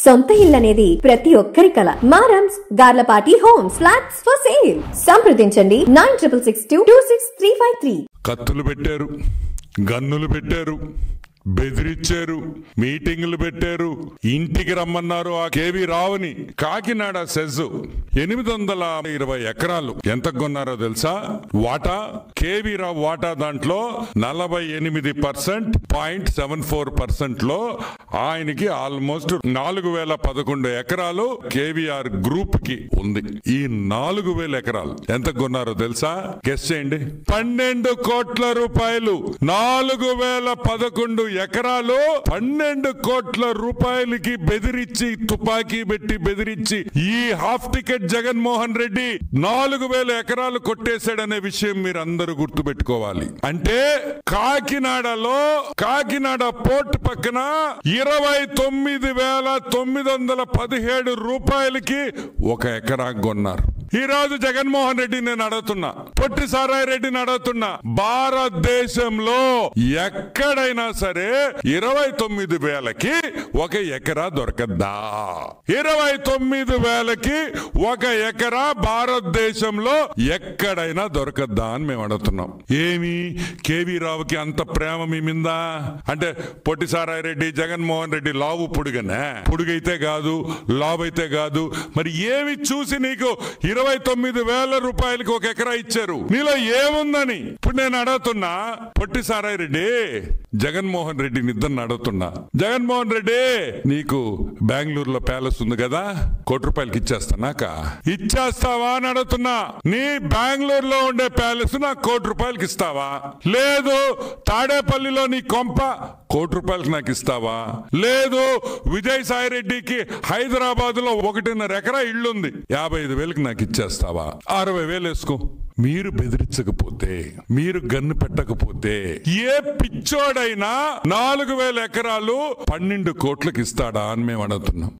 సొంత ఇల్లు అనేది ప్రతి ఒక్కరి కల. మారమ్స్ Garlapati homes flats for sale. సంప్రదించండి 9662263353. కత్తులు పెట్టారు, గన్నులు పెట్టారు, బెదిరించారు, మీటింగులు పెట్టారు, ఇంటికి రమ్మన్నారు. ఆ కేవీ రావుని కాకినాడ సెజ్ 820 ఎకరాలు ఎంత కొన్నారో తెలుసా? వాటా కేవీ రావు వాటా దాంట్లో 48.74% లో ఆయనకి ఆల్మోస్ట్ 4011 ఎకరాలు కేవీఆర్ గ్రూప్ కి ఉంది. ఈ 4000 ఎకరాలు ఎంత కొన్నారో తెలుసా? గెస్ చేయండి. 12 కోట్ల రూపాయలు. 4011 ఎకరాలు 12 కోట్ల రూపాయలకి బెదిరించి, తుపాకీ పెట్టి బెదిరించి ఈ హాఫ్ టికెట్ జగన్మోహన్ రెడ్డి 4000 ఎకరాలు కొట్టేశాడనే విషయం మీరు అందరూ గుర్తుపెట్టుకోవాలి. అంటే కాకినాడ పోర్ట్ పక్కన 29,917 రూపాయలకి 1 ఎకరా కొన్నారు. ఈ రోజు జగన్మోహన్ రెడ్డి నేను అడుగుతున్నా, పొట్టి సారాయి రెడ్డిని అడుగుతున్నా, భారతదేశంలో ఎక్కడైనా సరే 29,000కి 1 ఎకరా దొరకద్దా? 29,000కి 1 ఎకరా భారతదేశంలో ఎక్కడైనా దొరకద్దా అని మేము అడుగుతున్నాం. ఏమి కేవీ రావుకి అంత ప్రేమ మీ మీద? అంటే పొట్టి సారాయి రెడ్డి, జగన్మోహన్ రెడ్డి లావు పొడుగనే? పొడుగైతే కాదు, లావు అయితే కాదు. మరి ఏమి చూసి నీకు 29,000 రూపాయలకి 1 ఎకరా ఇచ్చారు? నీలో ఏముందని ఇప్పుడు నేను అడుగుతున్నా. పొట్టి సారాయి రెడ్డి, జగన్మోహన్ రెడ్డిని ఇద్దరిని అడుగుతున్నా. జగన్మోహన్ రెడ్డి, నీకు బెంగళూరులో ప్యాలెస్ ఉంది కదా, 1 కోటి రూపాయలకి ఇచ్చేస్తానాక ఇచ్చేస్తావా అని అడుగుతున్నా. నీ బెంగళూరులో ఉండే ప్యాలెస్ నాకు 1 కోటి రూపాయలకి ఇస్తావా? లేదు తాడేపల్లిలో నీ కొంప 1 కోటి రూపాయలకి నాకు ఇస్తావా? లేదు విజయసాయి రెడ్డికి హైదరాబాద్ లో 1.5 ఎకరా ఇల్లుంది, 55,000కి నాకు ఇచ్చేస్తావా? 60,000 వేసుకో. మీరు బెదిరించకపోతే, మీరు గన్ను పెట్టకపోతే ఏ పిచ్చోడైనా 4,000 ఎకరాలు 12 కోట్లకి ఇస్తాడా అని మేము అడుగుతున్నాం.